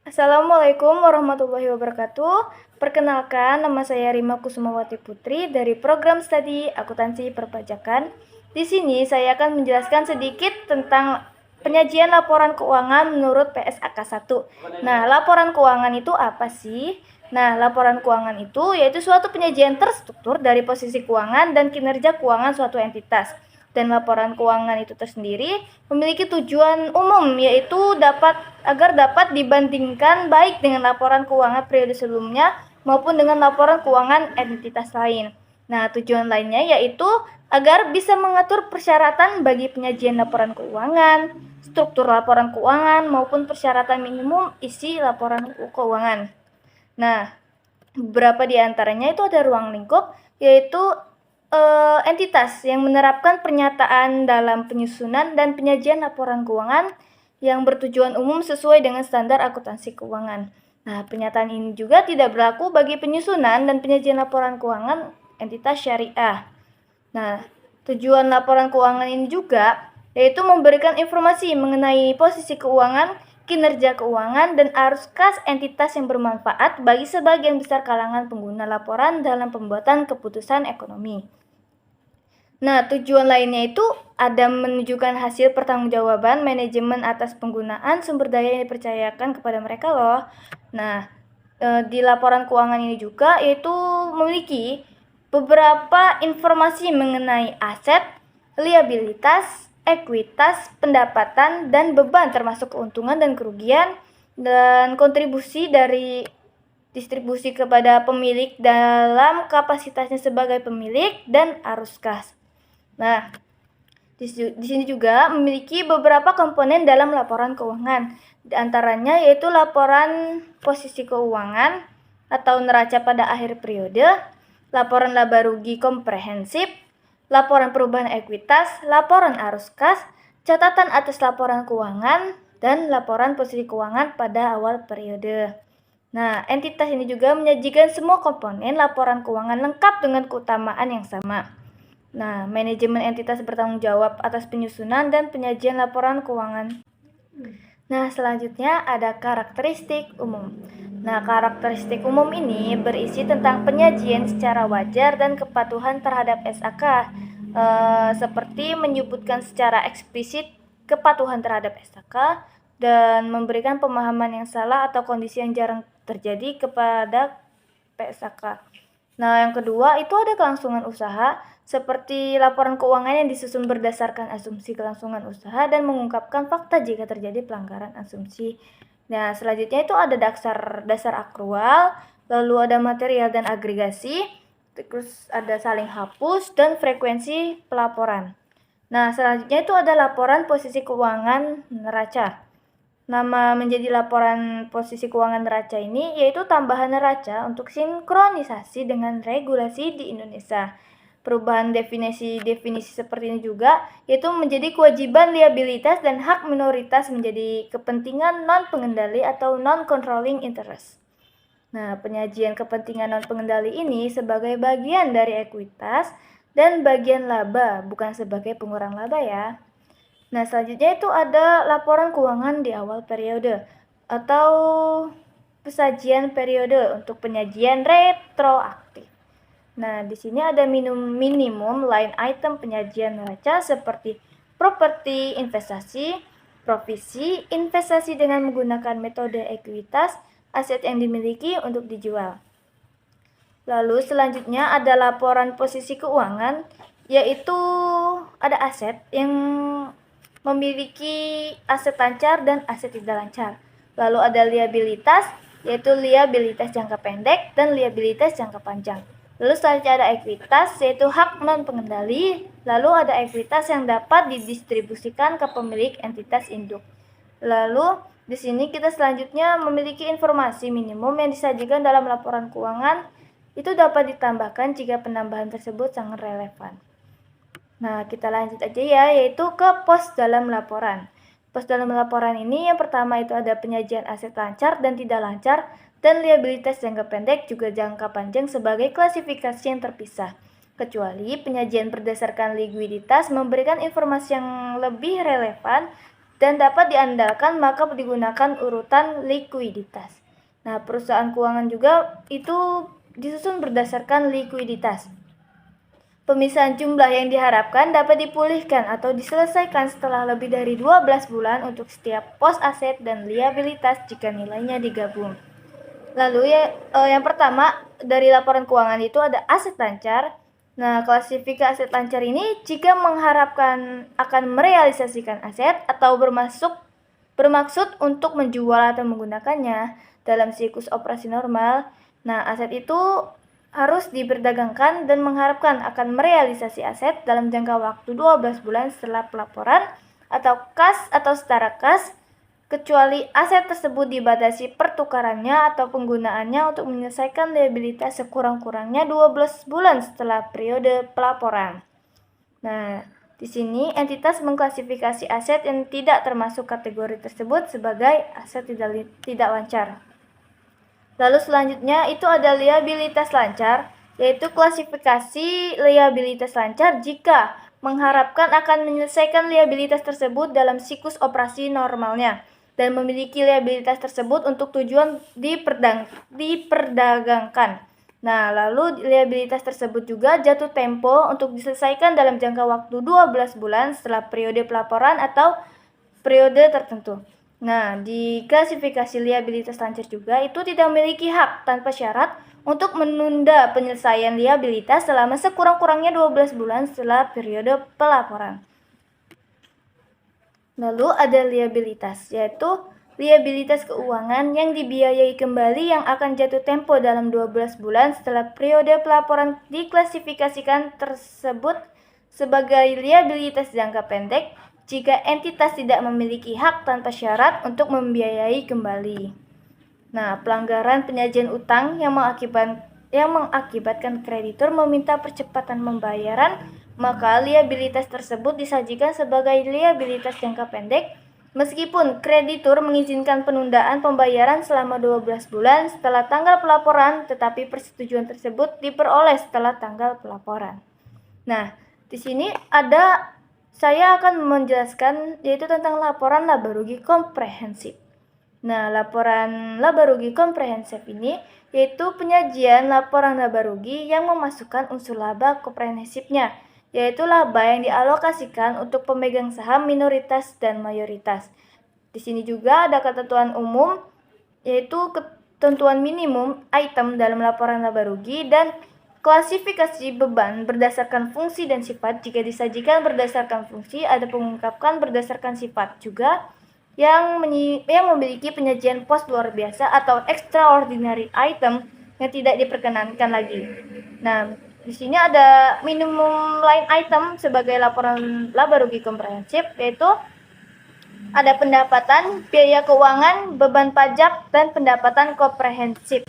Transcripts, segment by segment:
Assalamualaikum warahmatullahi wabarakatuh. Perkenalkan, nama saya Rima Kusumawati Putri dari Program Studi Akuntansi Perpajakan. Di sini saya akan menjelaskan sedikit tentang penyajian laporan keuangan menurut PSAK 1. Nah, laporan keuangan itu apa sih? Nah, laporan keuangan itu yaitu suatu penyajian terstruktur dari posisi keuangan dan kinerja keuangan suatu entitas. Dan laporan keuangan itu tersendiri memiliki tujuan umum, yaitu agar dapat dibandingkan baik dengan laporan keuangan periode sebelumnya maupun dengan laporan keuangan entitas lain. Nah, tujuan lainnya yaitu agar bisa mengatur persyaratan bagi penyajian laporan keuangan, struktur laporan keuangan, maupun persyaratan minimum isi laporan keuangan. Nah, beberapa di antaranya itu ada ruang lingkup, yaitu entitas yang menerapkan pernyataan dalam penyusunan dan penyajian laporan keuangan yang bertujuan umum sesuai dengan standar akuntansi keuangan. Nah, pernyataan ini juga tidak berlaku bagi penyusunan dan penyajian laporan keuangan entitas syariah. Nah, tujuan laporan keuangan ini juga yaitu memberikan informasi mengenai posisi keuangan, kinerja keuangan, dan arus kas entitas yang bermanfaat bagi sebagian besar kalangan pengguna laporan dalam pembuatan keputusan ekonomi. Nah, tujuan lainnya itu ada menunjukkan hasil pertanggungjawaban manajemen atas penggunaan sumber daya yang dipercayakan kepada mereka loh. Nah, di laporan keuangan ini juga yaitu memiliki beberapa informasi mengenai aset, liabilitas, ekuitas, pendapatan, dan beban termasuk keuntungan dan kerugian, dan kontribusi dari distribusi kepada pemilik dalam kapasitasnya sebagai pemilik, dan arus kas. Nah, di sini juga memiliki beberapa komponen dalam laporan keuangan. Di antaranya yaitu laporan posisi keuangan atau neraca pada akhir periode, laporan laba rugi komprehensif, laporan perubahan ekuitas, laporan arus kas, catatan atas laporan keuangan, dan laporan posisi keuangan pada awal periode. Nah, entitas ini juga menyajikan semua komponen laporan keuangan lengkap dengan keutamaan yang sama. Nah, manajemen entitas bertanggung jawab atas penyusunan dan penyajian laporan keuangan. Nah, selanjutnya ada karakteristik umum. Nah, karakteristik umum ini berisi tentang penyajian secara wajar dan kepatuhan terhadap SAK, seperti menyebutkan secara eksplisit kepatuhan terhadap SAK dan memberikan pemahaman yang salah atau kondisi yang jarang terjadi kepada PSAK. Nah, yang kedua itu ada kelangsungan usaha, seperti laporan keuangan yang disusun berdasarkan asumsi kelangsungan usaha dan mengungkapkan fakta jika terjadi pelanggaran asumsi. Nah, selanjutnya itu ada dasar akrual, lalu ada material dan agregasi, terus ada saling hapus dan frekuensi pelaporan. Nah, selanjutnya itu ada laporan posisi keuangan neraca. Nama menjadi laporan posisi keuangan neraca ini yaitu tambahan neraca untuk sinkronisasi dengan regulasi di Indonesia. Perubahan definisi seperti ini juga yaitu menjadi kewajiban liabilitas dan hak minoritas menjadi kepentingan non-pengendali atau non-controlling interest. Nah, penyajian kepentingan non-pengendali ini sebagai bagian dari ekuitas dan bagian laba, bukan sebagai pengurang laba ya. Nah, selanjutnya itu ada laporan keuangan di awal periode atau pesajian periode untuk penyajian retroaktif. Nah, di sini ada minimum line item penyajian neraca seperti properti investasi, provisi, investasi dengan menggunakan metode ekuitas, aset yang dimiliki untuk dijual. Lalu selanjutnya ada laporan posisi keuangan, yaitu ada aset yang memiliki aset lancar dan aset tidak lancar. Lalu ada liabilitas, yaitu liabilitas jangka pendek dan liabilitas jangka panjang. Lalu selanjutnya ada ekuitas, yaitu hak non-pengendali. Lalu ada ekuitas yang dapat didistribusikan ke pemilik entitas induk. Lalu di sini kita selanjutnya memiliki informasi minimum yang disajikan dalam laporan keuangan. Itu dapat ditambahkan jika penambahan tersebut sangat relevan. Nah, kita lanjut aja ya, yaitu ke pos dalam laporan. Pos dalam laporan ini yang pertama itu ada penyajian aset lancar dan tidak lancar, dan liabilitas jangka pendek juga jangka panjang sebagai klasifikasi yang terpisah. Kecuali penyajian berdasarkan likuiditas memberikan informasi yang lebih relevan dan dapat diandalkan, maka digunakan urutan likuiditas. Nah, perusahaan keuangan juga itu disusun berdasarkan likuiditas. Pemisahan jumlah yang diharapkan dapat dipulihkan atau diselesaikan setelah lebih dari 12 bulan untuk setiap pos aset dan liabilitas jika nilainya digabung. Lalu yang pertama dari laporan keuangan itu ada aset lancar. Nah, klasifikasi aset lancar ini jika mengharapkan akan merealisasikan aset atau bermaksud untuk menjual atau menggunakannya dalam siklus operasi normal. Nah, aset itu harus diperdagangkan dan mengharapkan akan merealisasi aset dalam jangka waktu 12 bulan setelah pelaporan atau kas atau setara kas, kecuali aset tersebut dibatasi pertukarannya atau penggunaannya untuk menyelesaikan liabilitas sekurang-kurangnya 12 bulan setelah periode pelaporan. Nah, di sini entitas mengklasifikasi aset yang tidak termasuk kategori tersebut sebagai aset tidak lancar. Lalu selanjutnya itu ada liabilitas lancar, yaitu klasifikasi liabilitas lancar jika mengharapkan akan menyelesaikan liabilitas tersebut dalam siklus operasi normalnya dan memiliki liabilitas tersebut untuk tujuan diperdagangkan. Nah, lalu liabilitas tersebut juga jatuh tempo untuk diselesaikan dalam jangka waktu 12 bulan setelah periode pelaporan atau periode tertentu. Nah, di klasifikasi liabilitas lancar juga itu tidak memiliki hak tanpa syarat untuk menunda penyelesaian liabilitas selama sekurang-kurangnya 12 bulan setelah periode pelaporan. Lalu ada liabilitas, yaitu liabilitas keuangan yang dibiayai kembali yang akan jatuh tempo dalam 12 bulan setelah periode pelaporan diklasifikasikan tersebut sebagai liabilitas jangka pendek jika entitas tidak memiliki hak tanpa syarat untuk membiayai kembali. Nah, pelanggaran penyajian utang yang mengakibatkan kreditur meminta percepatan pembayaran, maka liabilitas tersebut disajikan sebagai liabilitas jangka pendek meskipun kreditur mengizinkan penundaan pembayaran selama 12 bulan setelah tanggal pelaporan, tetapi persetujuan tersebut diperoleh setelah tanggal pelaporan. Nah, di sini saya akan menjelaskan yaitu tentang laporan laba rugi komprehensif. Nah, laporan laba rugi komprehensif ini yaitu penyajian laporan laba rugi yang memasukkan unsur laba komprehensifnya, yaitu laba yang dialokasikan untuk pemegang saham minoritas dan mayoritas. Di sini juga ada ketentuan umum, yaitu ketentuan minimum item dalam laporan laba rugi dan klasifikasi beban berdasarkan fungsi dan sifat. Jika disajikan berdasarkan fungsi, ada pengungkapkan berdasarkan sifat juga yang memiliki penyajian pos luar biasa atau extraordinary item yang tidak diperkenankan lagi. Nah, di sini ada minimum line item sebagai laporan laba rugi komprehensif, yaitu ada pendapatan, biaya keuangan, beban pajak, dan pendapatan komprehensif.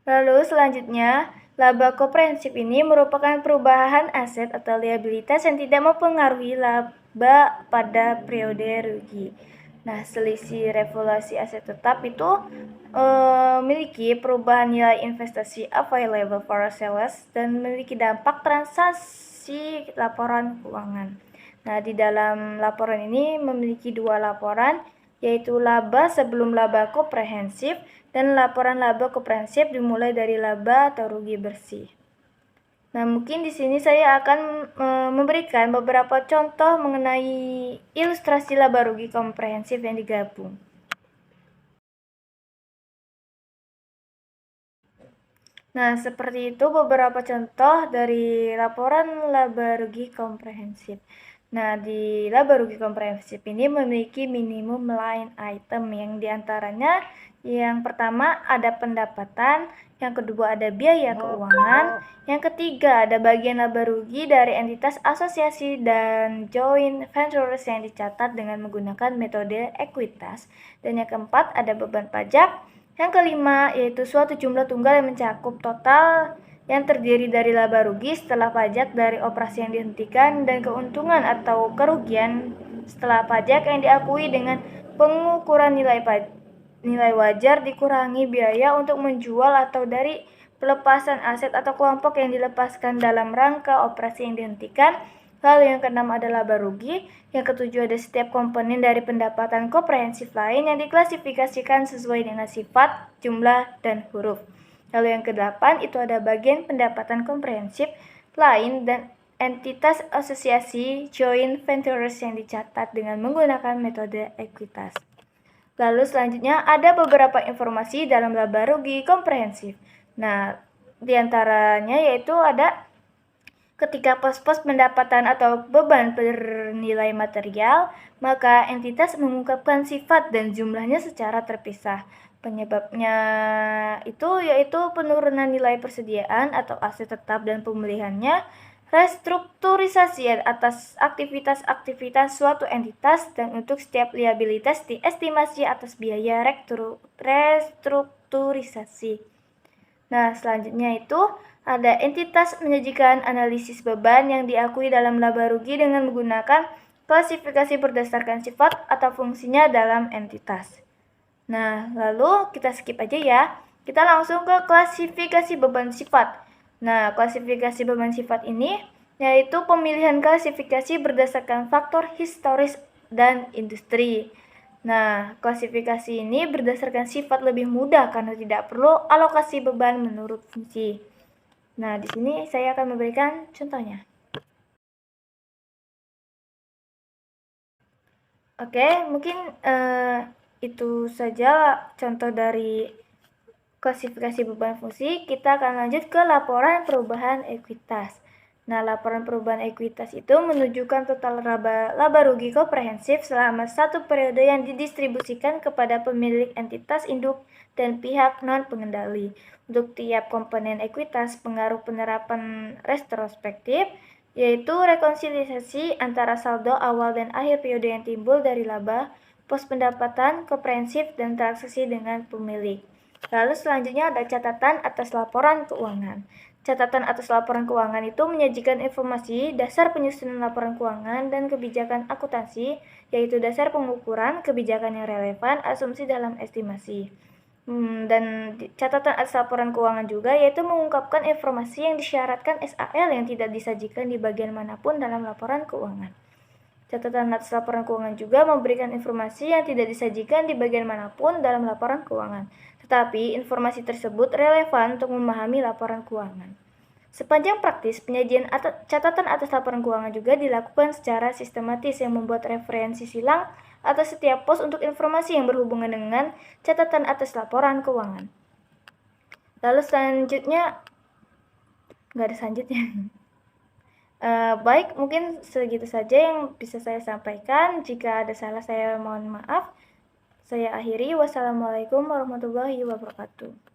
Lalu selanjutnya, laba komprehensif ini merupakan perubahan aset atau liabilitas yang tidak mempengaruhi laba pada periode rugi. Nah, selisih revaluasi aset tetap itu memiliki perubahan nilai investasi available for sales dan memiliki dampak transaksi laporan keuangan. Nah, di dalam laporan ini memiliki dua laporan, yaitu laba sebelum laba komprehensif dan laporan laba komprehensif dimulai dari laba atau rugi bersih. Nah, mungkin di sini saya akan memberikan beberapa contoh mengenai ilustrasi laba rugi komprehensif yang digabung. Nah, seperti itu beberapa contoh dari laporan laba rugi komprehensif. Nah, di laba rugi komprehensif ini memiliki minimum line item yang diantaranya yang pertama ada pendapatan, yang kedua ada biaya keuangan, yang ketiga ada bagian laba rugi dari entitas asosiasi dan joint ventures yang dicatat dengan menggunakan metode ekuitas, dan yang keempat ada beban pajak. Yang kelima yaitu suatu jumlah tunggal yang mencakup total yang terdiri dari laba rugi setelah pajak dari operasi yang dihentikan dan keuntungan atau kerugian setelah pajak yang diakui dengan pengukuran nilai wajar dikurangi biaya untuk menjual atau dari pelepasan aset atau kelompok yang dilepaskan dalam rangka operasi yang dihentikan Lalu yang keenam ada laba rugi. Yang ketujuh ada setiap komponen dari pendapatan komprehensif lain yang diklasifikasikan sesuai dengan sifat, jumlah, dan huruf. Lalu yang kedelapan itu ada bagian pendapatan komprehensif lain dan entitas asosiasi joint ventures yang dicatat dengan menggunakan metode ekuitas. Lalu selanjutnya ada beberapa informasi dalam laba rugi komprehensif. Nah, diantaranya yaitu ada ketika pos-pos pendapatan atau beban bernilai material, maka entitas mengungkapkan sifat dan jumlahnya secara terpisah. Penyebabnya itu yaitu penurunan nilai persediaan atau aset tetap dan pemulihannya, restrukturisasi atas aktivitas-aktivitas suatu entitas, dan untuk setiap liabilitas diestimasi atas biaya restrukturisasi. Nah, selanjutnya itu ada entitas menyajikan analisis beban yang diakui dalam laba rugi dengan menggunakan klasifikasi berdasarkan sifat atau fungsinya dalam entitas. Nah, lalu kita skip aja ya. Kita langsung ke klasifikasi beban sifat. Nah, klasifikasi beban sifat ini yaitu pemilihan klasifikasi berdasarkan faktor historis dan industri. Nah, klasifikasi ini berdasarkan sifat lebih mudah karena tidak perlu alokasi beban menurut fungsi. Nah, di sini saya akan memberikan contohnya. Oke, mungkin itu saja contoh dari klasifikasi beban fungsi. Kita akan lanjut ke laporan perubahan ekuitas. Nah, laporan perubahan ekuitas itu menunjukkan total laba rugi komprehensif selama satu periode yang didistribusikan kepada pemilik entitas induk dan pihak non-pengendali. Untuk tiap komponen ekuitas, pengaruh penerapan retrospektif, yaitu rekonsiliasi antara saldo awal dan akhir periode yang timbul dari laba, pos pendapatan, komprehensif, dan transaksi dengan pemilik. Lalu selanjutnya ada catatan atas laporan keuangan. Catatan atas laporan keuangan itu menyajikan informasi dasar penyusunan laporan keuangan dan kebijakan akuntansi, yaitu dasar pengukuran, kebijakan yang relevan, asumsi dalam estimasi. Dan catatan atas laporan keuangan juga yaitu mengungkapkan informasi yang disyaratkan SAL yang tidak disajikan di bagian manapun dalam laporan keuangan. Catatan atas laporan keuangan juga memberikan informasi yang tidak disajikan di bagian manapun dalam laporan keuangan, tetapi informasi tersebut relevan untuk memahami laporan keuangan. Sepanjang praktis, penyajian catatan atas laporan keuangan juga dilakukan secara sistematis yang membuat referensi silang atas setiap pos untuk informasi yang berhubungan dengan catatan atas laporan keuangan. Lalu selanjutnya, nggak ada selanjutnya. Baik, mungkin segitu saja yang bisa saya sampaikan. Jika ada salah, saya mohon maaf. Saya akhiri. Wassalamualaikum warahmatullahi wabarakatuh.